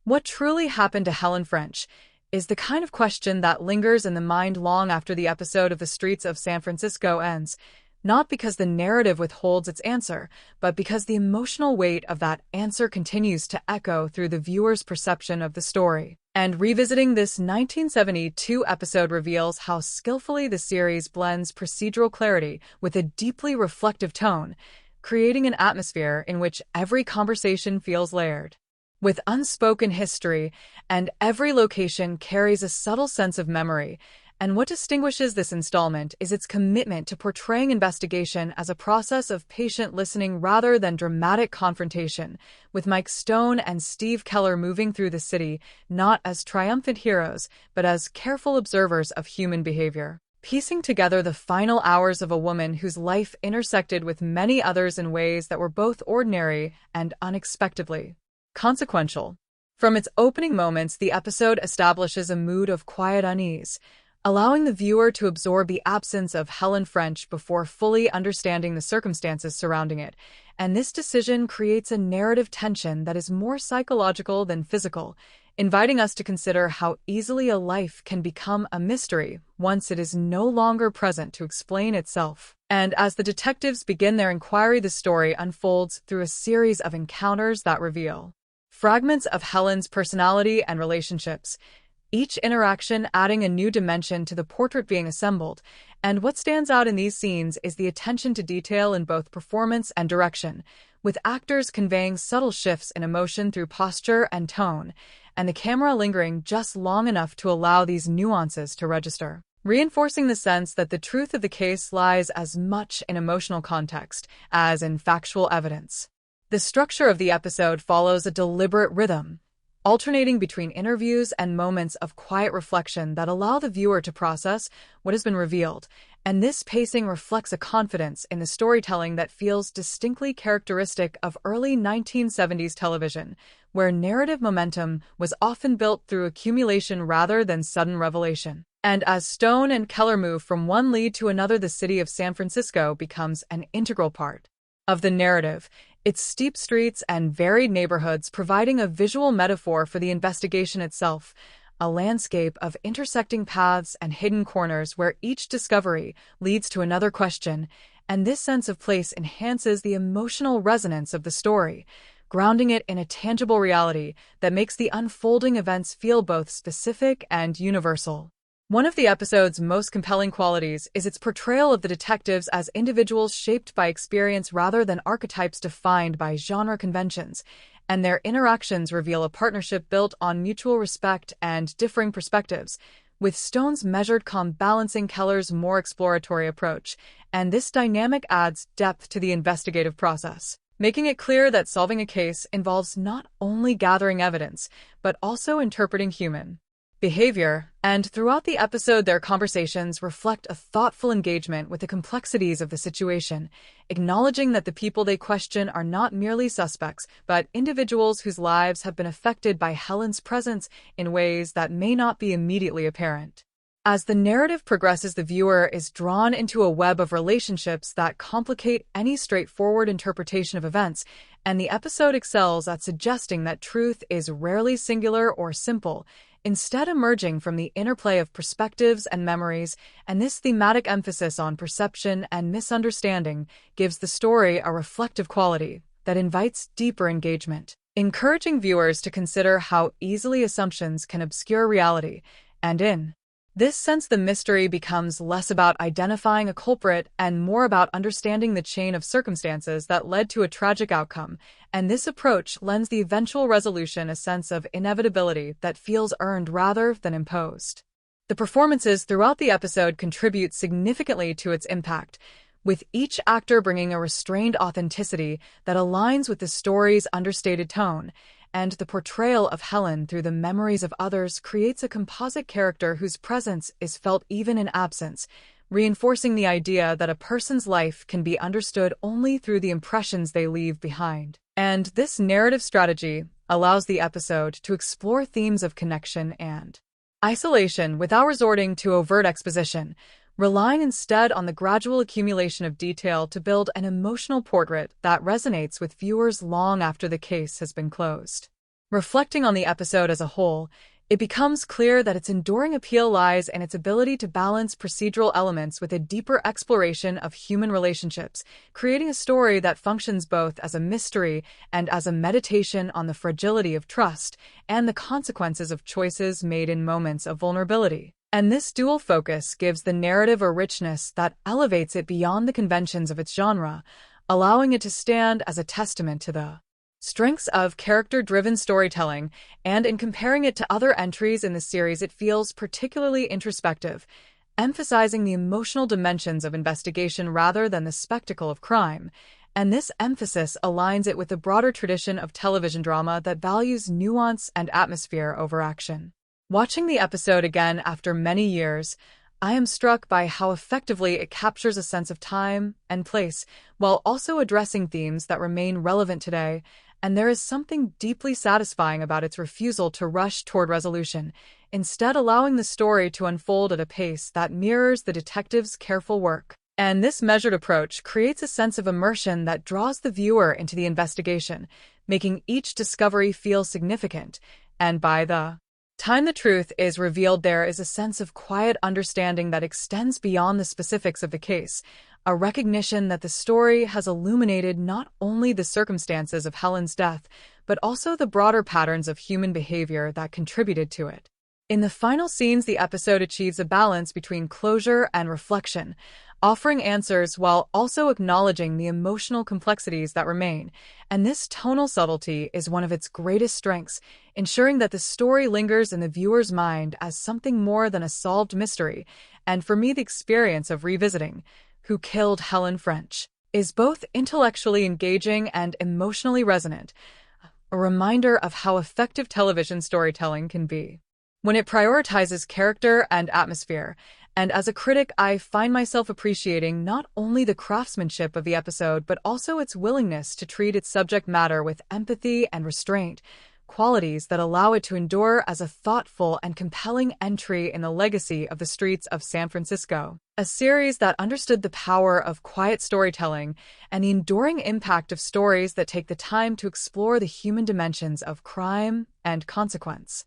What truly happened to Helen French is the kind of question that lingers in the mind long after the episode of The Streets of San Francisco ends, not because the narrative withholds its answer, but because the emotional weight of that answer continues to echo through the viewer's perception of the story. And revisiting this 1972 episode reveals how skillfully the series blends procedural clarity with a deeply reflective tone, creating an atmosphere in which every conversation feels layered with unspoken history, and every location carries a subtle sense of memory. And what distinguishes this installment is its commitment to portraying investigation as a process of patient listening rather than dramatic confrontation, with Mike Stone and Steve Keller moving through the city not as triumphant heroes, but as careful observers of human behavior, piecing together the final hours of a woman whose life intersected with many others in ways that were both ordinary and unexpectedly consequential. From its opening moments, the episode establishes a mood of quiet unease, allowing the viewer to absorb the absence of Helen French before fully understanding the circumstances surrounding it. And this decision creates a narrative tension that is more psychological than physical, inviting us to consider how easily a life can become a mystery once it is no longer present to explain itself. And as the detectives begin their inquiry, the story unfolds through a series of encounters that reveal fragments of Helen's personality and relationships, each interaction adding a new dimension to the portrait being assembled. And what stands out in these scenes is the attention to detail in both performance and direction, with actors conveying subtle shifts in emotion through posture and tone, and the camera lingering just long enough to allow these nuances to register, reinforcing the sense that the truth of the case lies as much in emotional context as in factual evidence. The structure of the episode follows a deliberate rhythm, alternating between interviews and moments of quiet reflection that allow the viewer to process what has been revealed. And this pacing reflects a confidence in the storytelling that feels distinctly characteristic of early 1970s television, where narrative momentum was often built through accumulation rather than sudden revelation. And as Stone and Keller move from one lead to another, the city of San Francisco becomes an integral part of the narrative, its steep streets and varied neighborhoods providing a visual metaphor for the investigation itself, a landscape of intersecting paths and hidden corners where each discovery leads to another question. And this sense of place enhances the emotional resonance of the story, grounding it in a tangible reality that makes the unfolding events feel both specific and universal. One of the episode's most compelling qualities is its portrayal of the detectives as individuals shaped by experience rather than archetypes defined by genre conventions, and their interactions reveal a partnership built on mutual respect and differing perspectives, with Stone's measured calm balancing Keller's more exploratory approach. And this dynamic adds depth to the investigative process, making it clear that solving a case involves not only gathering evidence, but also interpreting human behavior. And throughout the episode, their conversations reflect a thoughtful engagement with the complexities of the situation, acknowledging that the people they question are not merely suspects, but individuals whose lives have been affected by Helen's presence in ways that may not be immediately apparent. As the narrative progresses, the viewer is drawn into a web of relationships that complicate any straightforward interpretation of events, and the episode excels at suggesting that truth is rarely singular or simple, instead emerging from the interplay of perspectives and memories. And this thematic emphasis on perception and misunderstanding gives the story a reflective quality that invites deeper engagement, encouraging viewers to consider how easily assumptions can obscure reality. And in this sense, the mystery becomes less about identifying a culprit and more about understanding the chain of circumstances that led to a tragic outcome. And this approach lends the eventual resolution a sense of inevitability that feels earned rather than imposed. The performances throughout the episode contribute significantly to its impact, with each actor bringing a restrained authenticity that aligns with the story's understated tone. And the portrayal of Helen through the memories of others creates a composite character whose presence is felt even in absence, reinforcing the idea that a person's life can be understood only through the impressions they leave behind. And this narrative strategy allows the episode to explore themes of connection and isolation without resorting to overt exposition, relying instead on the gradual accumulation of detail to build an emotional portrait that resonates with viewers long after the case has been closed. Reflecting on the episode as a whole, it becomes clear that its enduring appeal lies in its ability to balance procedural elements with a deeper exploration of human relationships, creating a story that functions both as a mystery and as a meditation on the fragility of trust and the consequences of choices made in moments of vulnerability. And this dual focus gives the narrative a richness that elevates it beyond the conventions of its genre, allowing it to stand as a testament to the strengths of character-driven storytelling, and in comparing it to other entries in the series, it feels particularly introspective, emphasizing the emotional dimensions of investigation rather than the spectacle of crime. And this emphasis aligns it with the broader tradition of television drama that values nuance and atmosphere over action. Watching the episode again after many years, I am struck by how effectively it captures a sense of time and place, while also addressing themes that remain relevant today, and there is something deeply satisfying about its refusal to rush toward resolution, instead allowing the story to unfold at a pace that mirrors the detective's careful work. And this measured approach creates a sense of immersion that draws the viewer into the investigation, making each discovery feel significant, and by the time the truth is revealed, there is a sense of quiet understanding that extends beyond the specifics of the case, a recognition that the story has illuminated not only the circumstances of Helen's death, but also the broader patterns of human behavior that contributed to it. In the final scenes, the episode achieves a balance between closure and reflection, offering answers while also acknowledging the emotional complexities that remain, and this tonal subtlety is one of its greatest strengths, ensuring that the story lingers in the viewer's mind as something more than a solved mystery. And for me, the experience of revisiting Who Killed Helen French is both intellectually engaging and emotionally resonant, a reminder of how effective television storytelling can be when it prioritizes character and atmosphere. And as a critic, I find myself appreciating not only the craftsmanship of the episode, but also its willingness to treat its subject matter with empathy and restraint, qualities that allow it to endure as a thoughtful and compelling entry in the legacy of the streets of San Francisco. A series that understood the power of quiet storytelling and the enduring impact of stories that take the time to explore the human dimensions of crime and consequence.